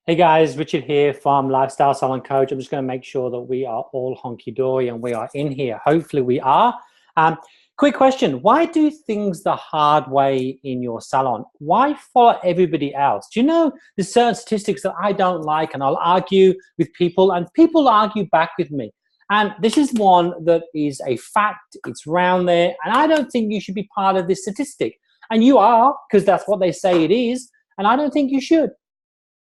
Hey guys, Richard here from Lifestyle Salon Coach. I'm just going to make sure that we are all honky-dory and we are in here. Hopefully we are. Quick question. Why do things the hard way in your salon? Why follow everybody else? Do you know there's certain statistics that I don't like and I'll argue with people and people argue back with me. And this is one that is a fact. It's round there. And I don't think you should be part of this statistic. And you are, because that's what they say it is. And I don't think you should.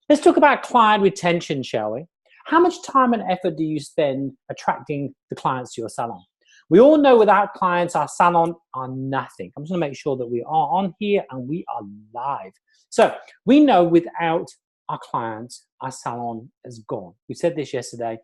Let's talk about client retention, shall we? How much time and effort do you spend attracting the clients to your salon? We all know without clients, our salon are nothing. I'm just going to make sure that we are on here and we are live. So we know without our clients, our salon is gone. We said this yesterday.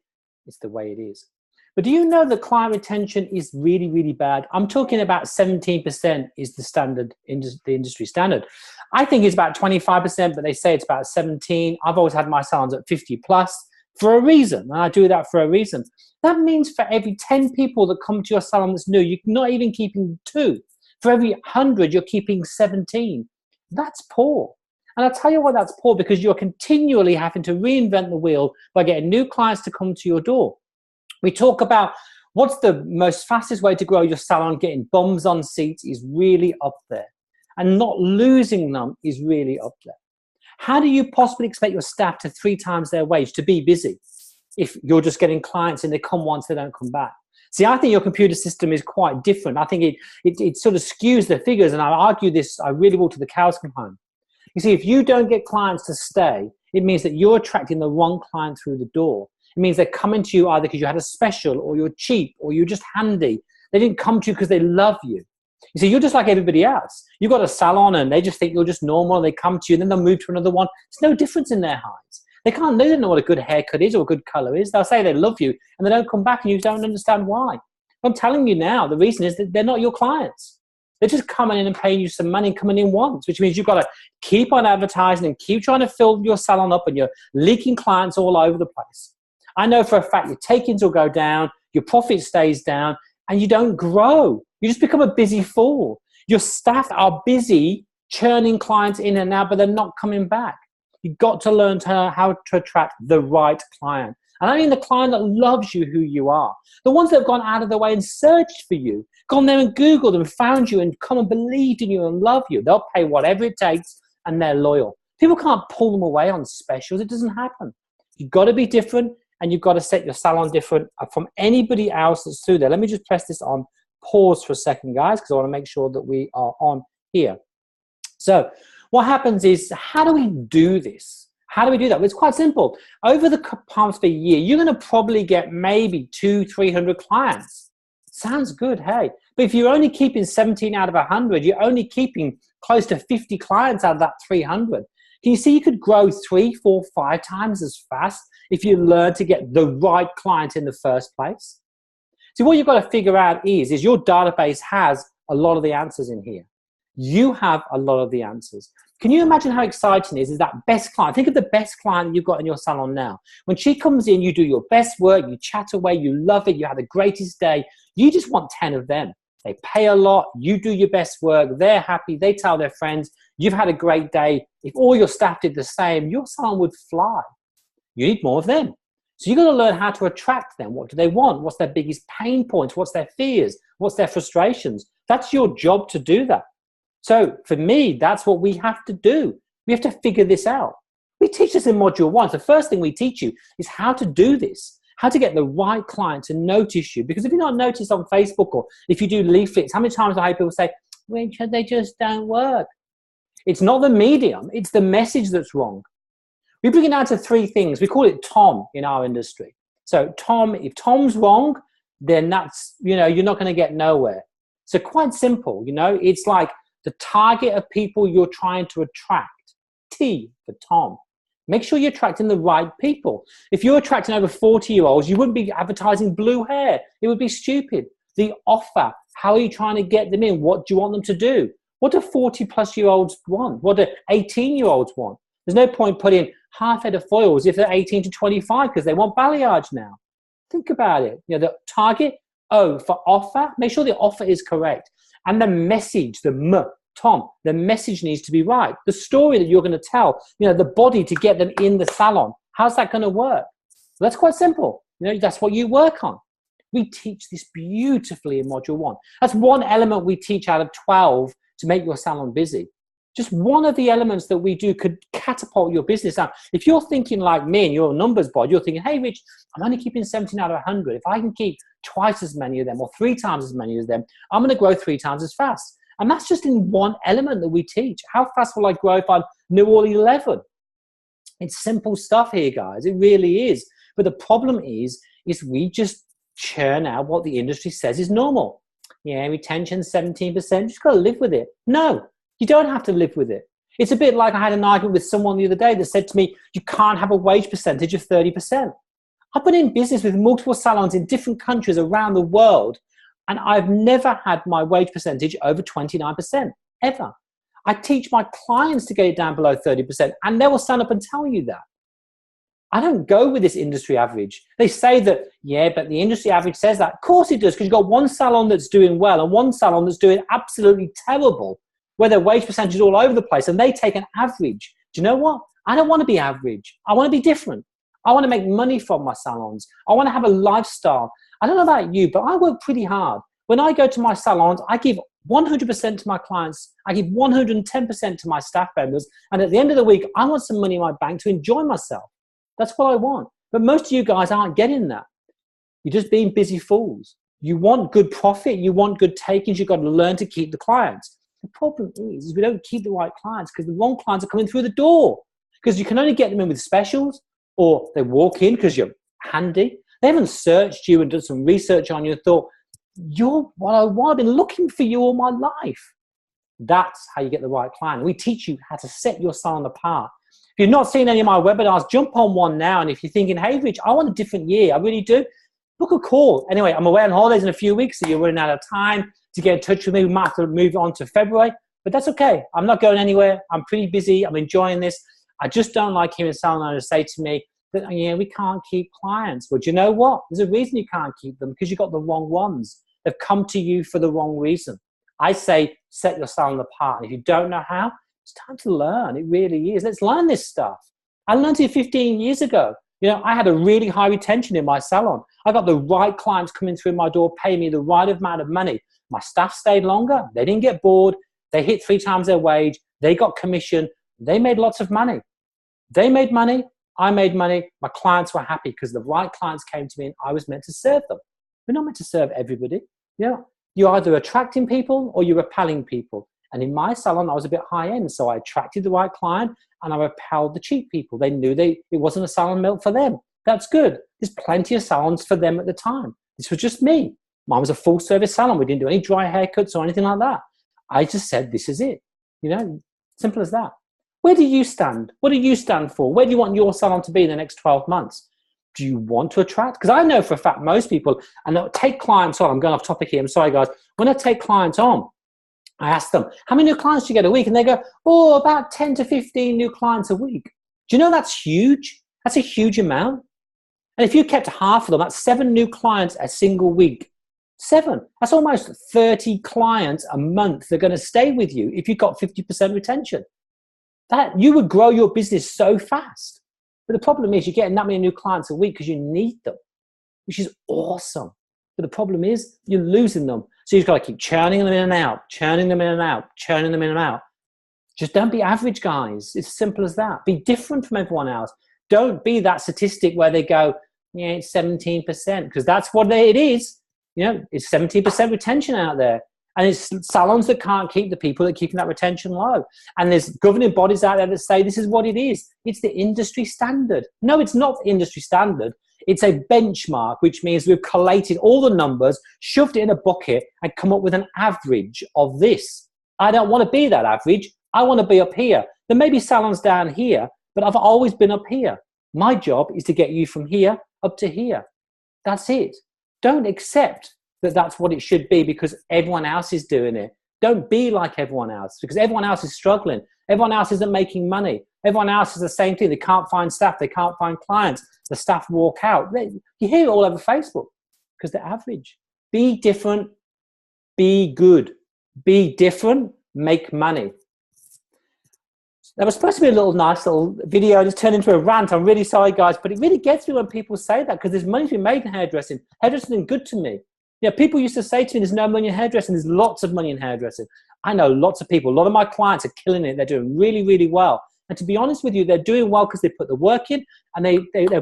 It's the way it is. But do you know that client retention is really, really bad? I'm talking about 17% is the standard, the industry standard. I think it's about 25%, but they say it's about 17. I've always had my salons at 50 plus for a reason, and I do that for a reason. That means for every 10 people that come to your salon that's new, you're not even keeping 2. For every 100, you're keeping 17. That's poor. And I'll tell you why that's poor, because you're continually having to reinvent the wheel by getting new clients to come to your door. We talk about what's the most fastest way to grow your salon. Getting bums on seats is really up there. And not losing them is really up there. How do you possibly expect your staff to 3 times their wage to be busy if you're just getting clients and they come once, they don't come back? See, I think your computer system is quite different. I think it sort of skews the figures, and I argue this, I really will, to the cows come home. You see, if you don't get clients to stay, it means that you're attracting the wrong client through the door. It means they're coming to you either because you had a special or you're cheap or you're just handy. They didn't come to you because they love you. You see, you're just like everybody else. You've got a salon and they just think you're just normal. They come to you and then they'll move to another one. There's no difference in their eyes. They don't know what a good haircut is or a good color is. They'll say they love you and they don't come back and you don't understand why. I'm telling you now, the reason is that they're not your clients. They're just coming in and paying you some money and coming in once, which means you've got to keep on advertising and keep trying to fill your salon up, and you're leaking clients all over the place. I know for a fact your take-ins will go down, your profit stays down, and you don't grow. You just become a busy fool. Your staff are busy churning clients in and out, but they're not coming back. You've got to learn how to attract the right client. And I mean the client that loves you who you are. The ones that have gone out of their way and searched for you, gone there and Googled and found you and come and believed in you and love you. They'll pay whatever it takes and they're loyal. People can't pull them away on specials. It doesn't happen. You've got to be different. And you've got to set your salon different from anybody else that's through there. Let me just press this on pause for a second, guys, because I want to make sure that we are on here. So what happens is, how do we do this? How do we do that? Well, it's quite simple. Over the past year, you're going to probably get maybe 200-300 clients. Sounds good, hey. But if you're only keeping 17 out of 100, you're only keeping close to 50 clients out of that 300. Can you see you could grow 3, 4, 5 times as fast if you learn to get the right client in the first place? See, what you've got to figure out is your database has a lot of the answers in here. You have a lot of the answers. Can you imagine how exciting it is that best client? Think of the best client you've got in your salon now. When she comes in, you do your best work, you chat away, you love it, you have the greatest day. You just want 10 of them. They pay a lot, you do your best work, they're happy, they tell their friends, you've had a great day. If all your staff did the same, your salon would fly. You need more of them. So you've got to learn how to attract them. What do they want? What's their biggest pain points? What's their fears? What's their frustrations? That's your job to do that. So for me, that's what we have to do. We have to figure this out. We teach this in module 1. The first thing we teach you is how to do this, how to get the right client to notice you. Because if you're not noticed on Facebook, or if you do leaflets, how many times I hear people say, Richard, they just don't work. It's not the medium, it's the message that's wrong. We bring it down to 3 things. We call it Tom in our industry. So Tom, if Tom's wrong, then that's, you're not going to get nowhere. So quite simple, it's like the target of people you're trying to attract. T for Tom. Make sure you're attracting the right people. If you're attracting over 40-year-olds, you wouldn't be advertising blue hair. It would be stupid. The offer, how are you trying to get them in? What do you want them to do? What do 40-plus-year-olds want? What do 18-year-olds want? There's no point putting half head of foils if they're 18 to 25 because they want balayage now. Think about it. The target, O for offer, make sure the offer is correct. And the message, the M, Tom, the message needs to be right. The story that you're going to tell, the body to get them in the salon. How's that going to work? Well, that's quite simple. That's what you work on. We teach this beautifully in module 1. That's one element we teach out of 12 to make your salon busy. Just one of the elements that we do could catapult your business out. If you're thinking like me and you're a numbers boy, you're thinking, hey, Rich, I'm only keeping 17 out of 100. If I can keep twice as many of them or 3 times as many as them, I'm going to grow 3 times as fast. And that's just in one element that we teach. How fast will I grow if I knew all 11? It's simple stuff here, guys. It really is. But the problem is we just churn out what the industry says is normal. Yeah, retention 17%. You just got to live with it. No, you don't have to live with it. It's a bit like I had an argument with someone the other day that said to me, you can't have a wage percentage of 30%. I've been in business with multiple salons in different countries around the world, and I've never had my wage percentage over 29%, ever. I teach my clients to get it down below 30%, and they will stand up and tell you that. I don't go with this industry average. They say that, yeah, but the industry average says that. Of course it does, because you've got one salon that's doing well and one salon that's doing absolutely terrible, where their wage percentage is all over the place, and they take an average. Do you know what? I don't want to be average. I want to be different. I want to make money from my salons. I want to have a lifestyle. I don't know about you, but I work pretty hard. When I go to my salons, I give 100% to my clients. I give 110% to my staff members. And at the end of the week, I want some money in my bank to enjoy myself. That's what I want. But most of you guys aren't getting that. You're just being busy fools. You want good profit. You want good takings. You've got to learn to keep the clients. The problem is we don't keep the right clients because the wrong clients are coming through the door. Because you can only get them in with specials, or they walk in because you're handy. They haven't searched you and done some research on you and thought, you're what I want. I've been looking for you all my life. That's how you get the right client. We teach you how to set your salon apart. If you've not seen any of my webinars, jump on one now. And if you're thinking, hey, Rich, I want a different year, I really do, book a call. Anyway, I'm away on holidays in a few weeks, so you're running out of time to get in touch with me. We might have to move on to February, but that's okay. I'm not going anywhere. I'm pretty busy. I'm enjoying this. I just don't like hearing salon owners say to me that, yeah, we can't keep clients. Well, do you know what? There's a reason you can't keep them, because you've got the wrong ones. They've come to you for the wrong reason. I say set your salon apart. And if you don't know how, it's time to learn. It really is. Let's learn this stuff. I learned it 15 years ago. I had a really high retention in my salon. I got the right clients coming through my door, paying me the right amount of money. My staff stayed longer. They didn't get bored. They hit 3 times their wage. They got commission. They made lots of money. They made money. I made money. My clients were happy because the right clients came to me and I was meant to serve them. We're not meant to serve everybody. You're either attracting people or you're repelling people. And in my salon, I was a bit high end. So I attracted the right client and I repelled the cheap people. They knew it wasn't a salon built for them. That's good. There's plenty of salons for them at the time. This was just me. Mine was a full service salon. We didn't do any dry haircuts or anything like that. I just said, this is it. Simple as that. Where do you stand? What do you stand for? Where do you want your salon to be in the next 12 months? Do you want to attract? Because I know for a fact most people, and they'll take clients on. I'm going off topic here. I'm sorry, guys. When I take clients on, I ask them, how many new clients do you get a week? And they go, about 10 to 15 new clients a week. Do you know that's huge? That's a huge amount. And if you kept half of them, that's 7 new clients a single week. 7. That's almost 30 clients a month that are going to stay with you if you've got 50% retention. That you would grow your business so fast. But the problem is you're getting that many new clients a week because you need them, which is awesome. But the problem is you're losing them. So you've got to keep churning them in and out, churning them in and out, churning them in and out. Just don't be average, guys. It's as simple as that. Be different from everyone else. Don't be that statistic where they go, yeah, it's 17%, because that's what it is. It's 17% retention out there. And it's salons that can't keep the people that are keeping that retention low. And there's governing bodies out there that say this is what it is. It's the industry standard. No, it's not the industry standard. It's a benchmark, which means we've collated all the numbers, shoved it in a bucket, and come up with an average of this. I don't want to be that average. I want to be up here. There may be salons down here, but I've always been up here. My job is to get you from here up to here. That's it. Don't accept that that's what it should be because everyone else is doing it. Don't be like everyone else because everyone else is struggling. Everyone else isn't making money. Everyone else is the same thing. They can't find staff. They can't find clients. The staff walk out. You hear it all over Facebook because they're average. Be different. Be good. Be different. make money. That was supposed to be a little nice little video. I just turned into a rant. I'm really sorry, guys, but it really gets me when people say that, because there's money to be made in hairdressing. Hairdressing is good to me. Yeah, people used to say to me, there's no money in hairdressing. There's lots of money in hairdressing. I know lots of people. A lot of my clients are killing it. They're doing really, really well. And to be honest with you, they're doing well because they put the work in, and they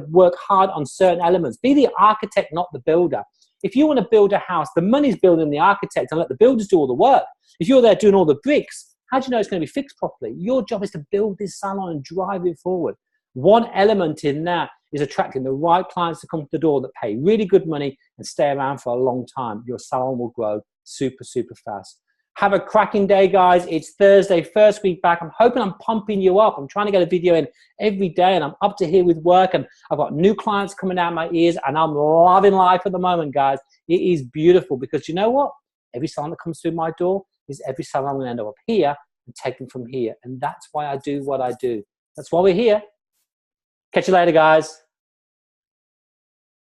work hard on certain elements. Be the architect, not the builder. If you want to build a house, the money's building the architect, and let the builders do all the work. If you're there doing all the bricks, how do you know it's going to be fixed properly? Your job is to build this salon and drive it forward. One element in that is attracting the right clients to come to the door that pay really good money and stay around for a long time. Your salon will grow super, super fast. Have a cracking day, guys. It's Thursday, first week back. I'm hoping I'm pumping you up. I'm trying to get a video in every day, and I'm up to here with work, and I've got new clients coming out of my ears, and I'm loving life at the moment, guys. It is beautiful, because you know what? Every salon that comes through my door is every salon I'm going to end up here and take them from here. And that's why I do what I do. That's why we're here. Catch you later, guys.